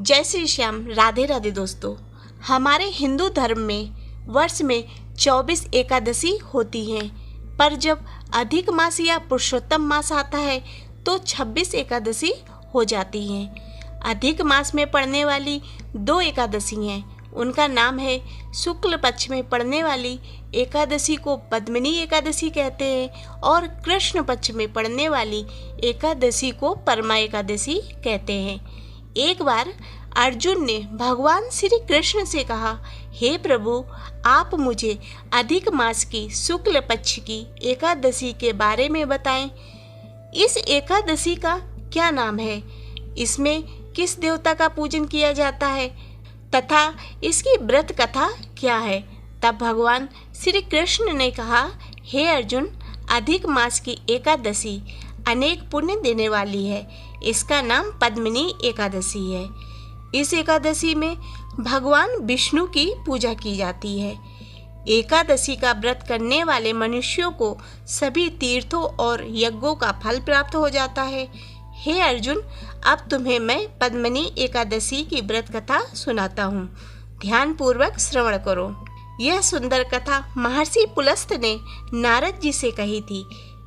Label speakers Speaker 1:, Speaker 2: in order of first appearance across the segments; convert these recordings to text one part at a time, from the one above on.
Speaker 1: जय श्री श्याम। राधे राधे दोस्तों। हमारे हिंदू धर्म में वर्ष में 24 एकादशी होती हैं, पर जब अधिक मास या पुरुषोत्तम मास आता है तो 26 एकादशी हो जाती हैं। अधिक मास में पड़ने वाली 2 एकादशी हैं। उनका नाम है शुक्ल पक्ष में पड़ने वाली एकादशी को पद्मिनी एकादशी कहते हैं और कृष्ण पक्ष में पड़ने वाली एकादशी को परमा एकादशी कहते हैं। एक बार अर्जुन ने भगवान श्री कृष्ण से कहा, हे प्रभु, आप मुझे अधिक मास की शुक्ल पक्ष की एकादशी के बारे में बताएं। इस एकादशी का क्या नाम है, इसमें किस देवता का पूजन किया जाता है तथा इसकी व्रत कथा क्या है। तब भगवान श्री कृष्ण ने कहा, हे अर्जुन, अधिक मास की एकादशी अनेक पुण्य देने वाली है। इसका नाम पद्मिनी एकादशी है। इस एकादशी में भगवान विष्णु की पूजा की जाती है। एकादशी का व्रत करने वाले मनुष्यों को सभी तीर्थों और यज्ञों का फल प्राप्त हो जाता है। हे अर्जुन, अब तुम्हें मैं पद्मिनी एकादशी की व्रत कथा सुनाता हूँ। ध्यान पूर्वक श्रवण करो। यह सुंदर कथा महर्षि पुलस्त ने नारद जी से कही थी।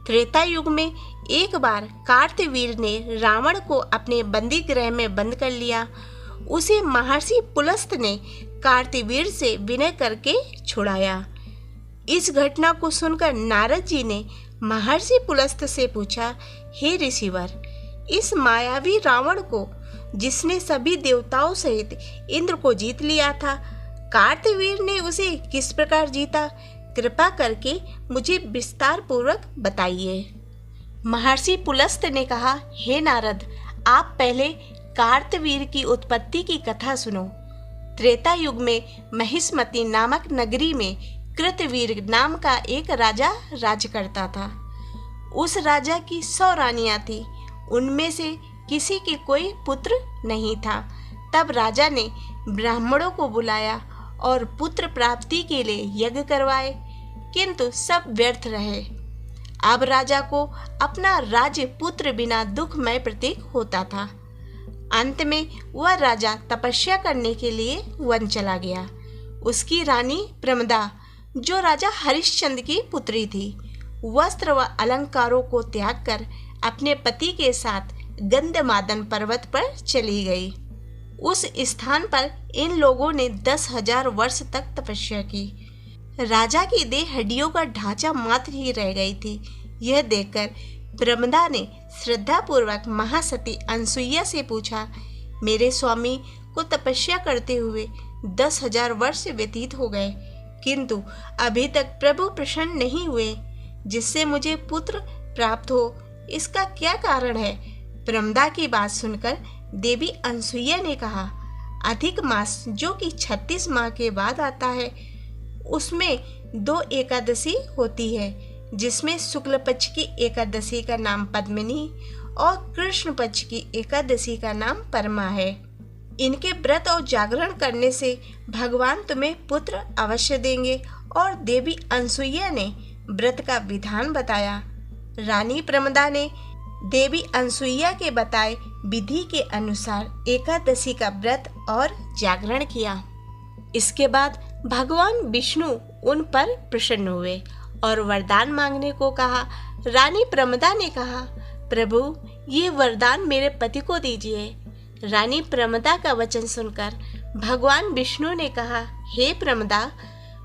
Speaker 1: त्रेता युग में एक बार कार्तवीर ने रावण को अपने बंदी गृह में बंद कर लिया। उसे महर्षि पुलस्त ने कार्तवीर से विनय करके छुड़ाया। इस घटना को सुनकर नारद जी ने महर्षि पुलस्त से पूछा, हे ऋषिवर, इस मायावी रावण को, जिसने सभी देवताओं सहित इंद्र को जीत लिया था, कार्तवीर ने उसे किस प्रकार जीता? कृपा करके मुझे विस्तार पूर्वक बताइए। महर्षि पुलस्त ने कहा, हे नारद, आप पहले कार्तवीर की उत्पत्ति की कथा सुनो। त्रेता युग में महिष्मति नामक नगरी में कृतवीर नाम का एक राजा राज करता था। उस राजा की 100 रानियां थी। उनमें से किसी के कोई पुत्र नहीं था। तब राजा ने ब्राह्मणों को बुलाया और पुत्र प्राप्ति के लिए यज्ञ करवाए, किंतु सब व्यर्थ रहे। अब राजा को अपना राज्य पुत्र बिना दुखमय प्रतीक होता था। अंत में वह राजा तपस्या करने के लिए वन चला गया। उसकी रानी प्रमदा, जो राजा हरिश्चंद्र की पुत्री थी, वस्त्र व अलंकारों को त्याग कर अपने पति के साथ गंधमादन पर्वत पर चली गई। उस स्थान पर इन लोगों ने 10,000 वर्ष तक तपस्या की। राजा की देह हड्डियों का ढांचा मात्र ही रह गई थी। यह देखकर प्रमदा ने श्रद्धापूर्वक महासती अनसुईया से पूछा, मेरे स्वामी को तपस्या करते हुए 10,000 वर्ष व्यतीत हो गए, किंतु अभी तक प्रभु प्रसन्न नहीं हुए जिससे मुझे पुत्र प्राप्त हो। इसका क्या कारण है? प्रमदा की बात सुनकर देवी अनसुईया ने कहा, अधिक मास जो कि 36 माह के बाद आता है, उसमें 2 एकादशी होती है, जिसमें शुक्ल पक्ष की एकादशी का नाम पद्मिनी और कृष्ण पक्ष की एकादशी का नाम परमा है। इनके व्रत और जागरण करने से भगवान तुम्हें पुत्र अवश्य देंगे। और देवी अनसुईया ने व्रत का विधान बताया। रानी प्रमदा ने देवी अनसुईया के बताए विधि के अनुसार एकादशी का व्रत और जागरण किया। इसके बाद भगवान विष्णु उन पर प्रसन्न हुए और वरदान मांगने को कहा। रानी प्रमदा ने कहा, प्रभु, ये वरदान मेरे पति को दीजिए। रानी प्रमदा का वचन सुनकर भगवान विष्णु ने कहा, हे प्रमदा,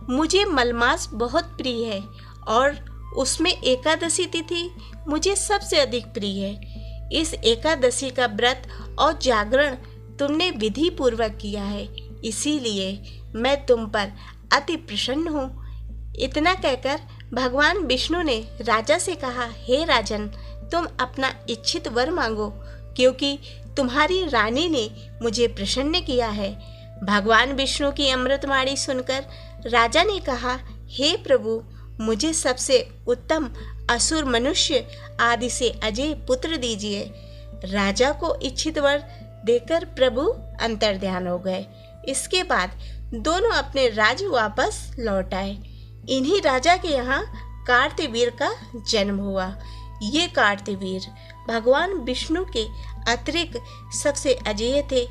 Speaker 1: मुझे मलमास बहुत प्रिय है और उसमें एकादशी तिथि मुझे सबसे अधिक प्रिय है। इस एकादशी का व्रत और जागरण तुमने विधि पूर्वक किया है, इसीलिए मैं तुम पर अति प्रसन्न हूँ। इतना कहकर भगवान विष्णु ने राजा से कहा, हे राजन, तुम अपना इच्छित वर मांगो, क्योंकि तुम्हारी रानी ने मुझे प्रसन्न किया है। भगवान विष्णु की अमृतवाणी सुनकर राजा ने कहा, हे प्रभु, मुझे सबसे उत्तम असुर मनुष्य आदि से अजय पुत्र दीजिए। राजा को इच्छित वर देकर प्रभु अंतर्ध्यान हो गए। इसके बाद दोनों अपने राज्य वापस लौट आए। इन्हीं राजा के यहाँ कार्तवीर का जन्म हुआ। ये कार्तवीर भगवान विष्णु के अतिरिक्त सबसे अजेय थे।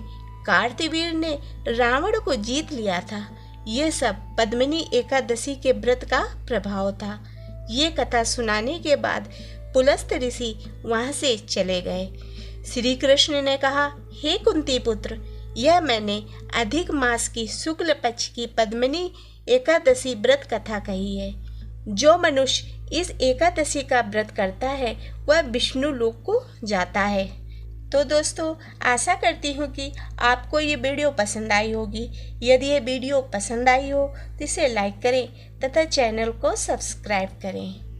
Speaker 1: कार्तवीर्य ने रावण को जीत लिया था। ये सब पद्मिनी एकादशी के व्रत का प्रभाव था। ये कथा सुनाने के बाद पुलस्त ऋषि वहां से चले गए। श्री कृष्ण ने कहा, हे कुंती पुत्र, यह मैंने अधिक मास की शुक्ल पक्ष की पद्मिनी एकादशी व्रत कथा कही है। जो मनुष्य इस एकादशी का व्रत करता है वह विष्णु लोक को जाता है। तो दोस्तों, आशा करती हूँ कि आपको ये वीडियो पसंद आई होगी। यदि ये वीडियो पसंद आई हो तो इसे लाइक करें तथा चैनल को सब्सक्राइब करें।